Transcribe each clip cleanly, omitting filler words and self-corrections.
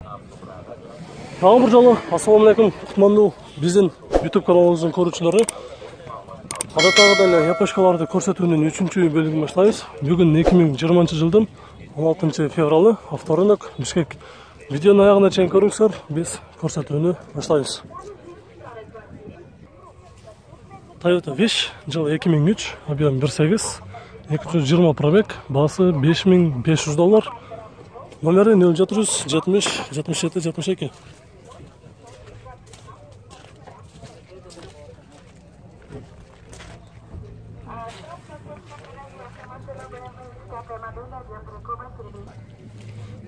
Тағы бір жолы, ассалаумалейкум, құтманду біздің YouTube каналымыздың көрушілері. Адаттағыдай япошкаларды көрсетуінің 3-ші бөлігін баштаймыз. Бүгін 2020 жылдың 16 февралы, авторынок, Бишкек. Видеоның аяғына чейін көріңіздер, біз көрсетуіні баштаймыз. Toyota Wish, жыл 2003, объем 1.8, 220 пробег, бағасы $5500. Номері 0770 77 72.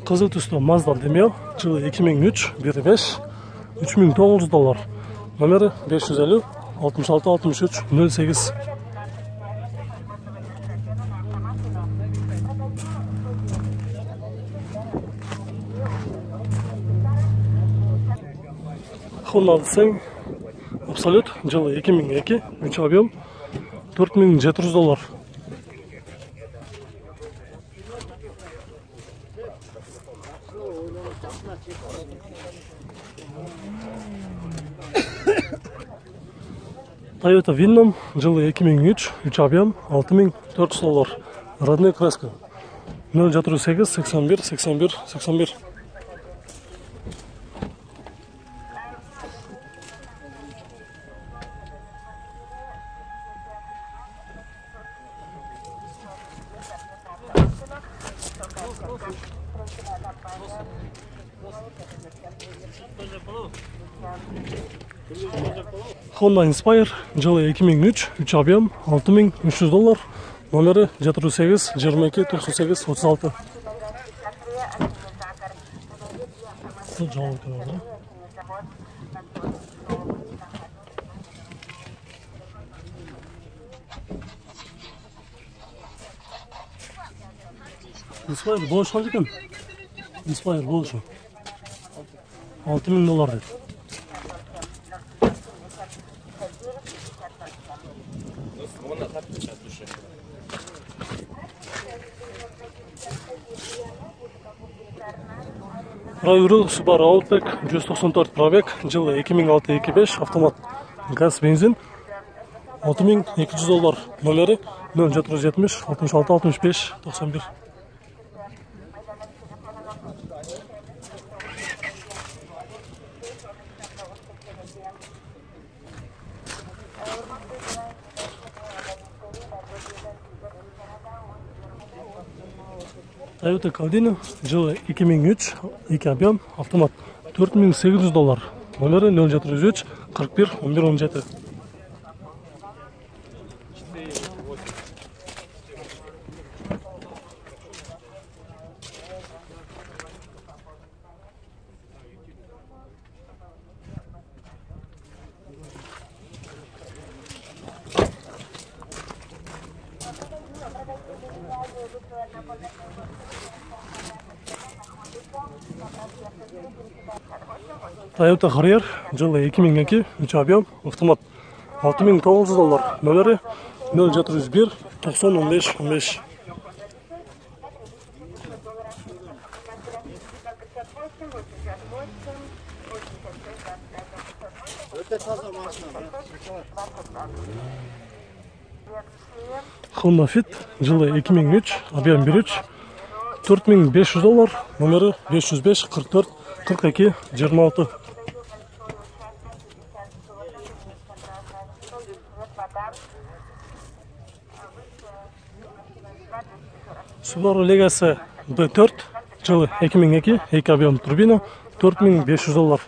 Қызыл түсті Mazda демеу, жылы 2003, 1.5, $3900. Номері 550 66 63 08. Honda Civic Absolute, жылы 2002, 3 объем, $4700. Toyota Venom, жылы 2003, 3 объем, $6400. Родной краска. 078 81 81 81. Honda Inspire, жылы 2003, 3 объем, $6300. Номері 78 22 98 36. Inspire boş olacak mı? Inspire boş. $6000 dedi. Райуру Subaru Outback 194 пробег, жылы 2006-2005, автомат, газ, бензин, $6200. Номері 0770 66 65 91. Toyota Caldina, жылы 2003, 2 объем, автомат, $4800. Номері 0703 41 11 17. Toyota Harrier, жылы 2002, 3 объем, автомат, $6900. Номері 0701 90 15 15. Honda Fit, жылы 2003, объем 1.3, $4500. Номері 505 44 42 26. Subaru Legacy B4, жылы 2002, 2 объем турбина, $4500.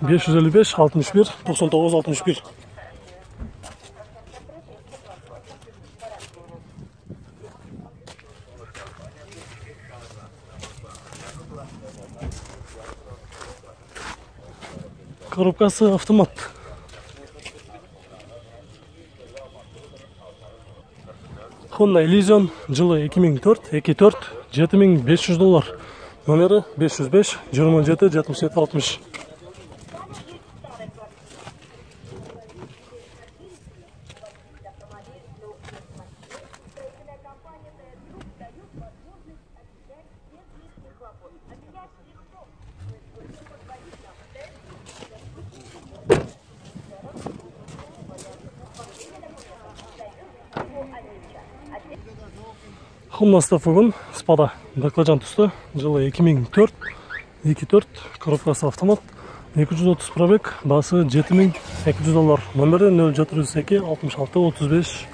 555 61 99 61. Коробкасы автомат. Honda Elysion, жылы 2004, 2.4, $7500. Номері 505 27 77 60. Honda Stafagon Spada баклажан түсті, жылы 2004, 2.4, коробкасы автомат, 230 пробег, басы $7200, номері 0702 66 35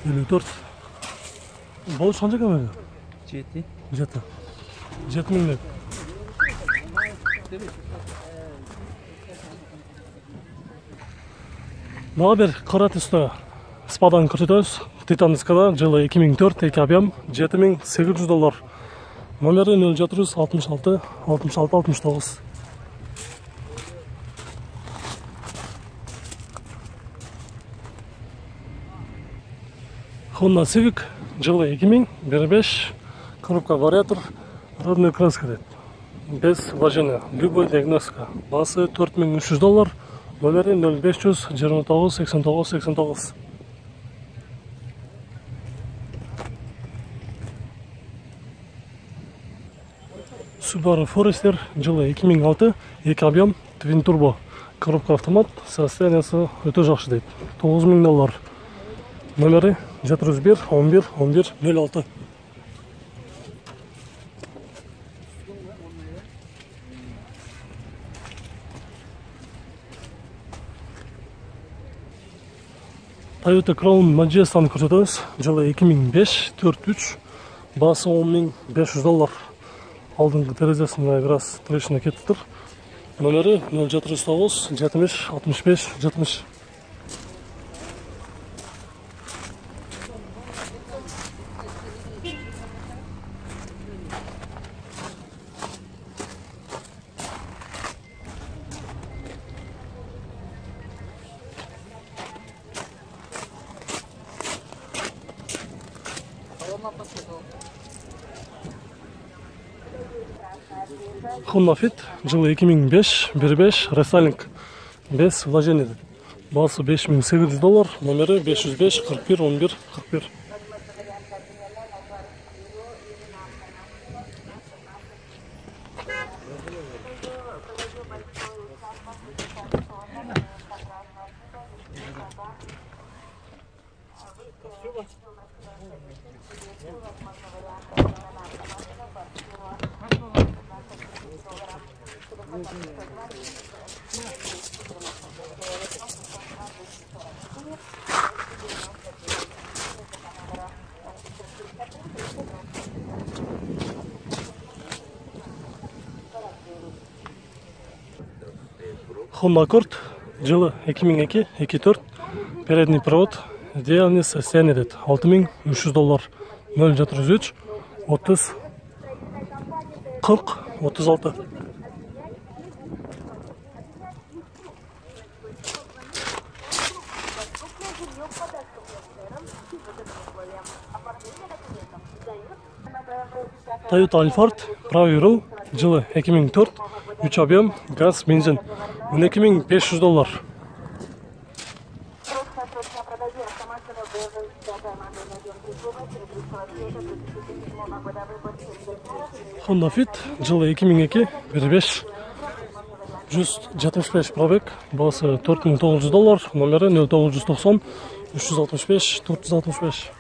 54. Болыш қанша кәмегі? 7 7000. Мага бер қара түсті Спадан көрсетеміз. Титанскада жылы 2004, 2 объем, $7800. Номері 0766 66 69. Honda Civic жылы 2005, коробка вариатор, родной краска деді. Без вложения, любой диагностика. Басы $4300, номері 0500 29 89 89. Subaru Forester жылы 2006, 2 объем, Twin Turbo, коробка автомат, состояниесі өте жақсы дейді. $9000. Номері 701 11 11 06. Toyota Crown Majestan көрсетеміз. Жылы 2005, 4.3, басы $10500. Алдыңғы терезесіне біраз трещина кетіп тұр. Номері 0709 70 65 70. Honda Fit жылы 2005, 1.5, рестайлинг, без вложения. Басы $5800, номері 505 41 11 41. Honda Accord жылы 2002, 2.4, передний провод, идеальный состояние деді. $6300, 0703 30 40 36. Toyota Alphard, правый руль, жылы 2004, 3 объем, газ, бензин, $12500. Honda Fit, жылы 2002, 1.5, 175 пробег, басы $4900, номері 0990 365 465.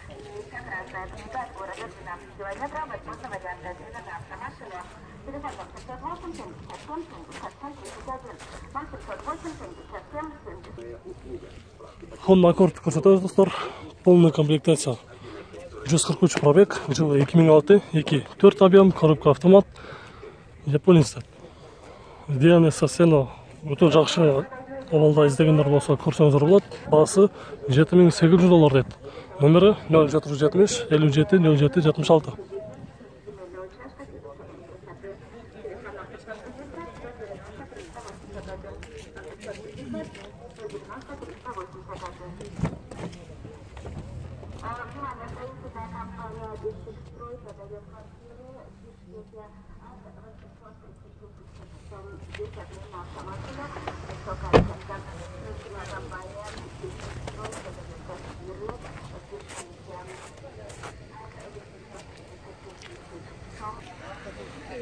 Honda Accord көрсетеміз достар, полная комплектация. 143 пробег, жылы 2006, 2.4 объем, коробка автомат, японец. Идеальный состояние, өте жақсы олалда іздегендер болса көрсеңіздер болады. Басы $7800 деді. Номері 0770 57 07 76.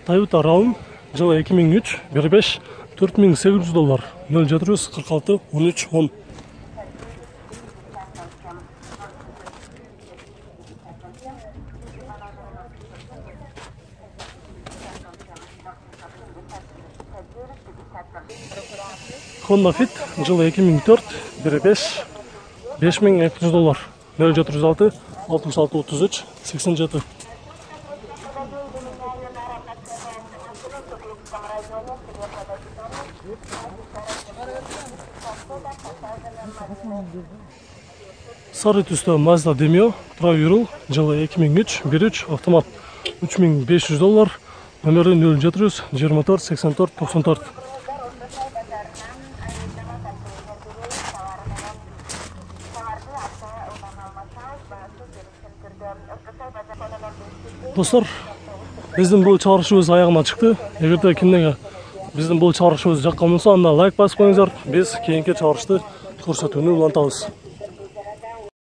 Toyota Raum жылы 2003, 1.5, $4800, 0746 13 10. Honda Fit жылы 2004, 1.5, $5200. 0706 66 33 87. Sarı түсті Mazda Demio Traviral жылы 2003, 1.3 автомат $3500. Номері 0700 24 84 94. Достар, біздің бұл чарышыбыз аяғына шықты. Егерде кімнеге біздің бұл чарышыбыз жаққан болса, анда лайк басып қойыңыздар. Біз кейінгі чарышты көрсетуіне улантамыз.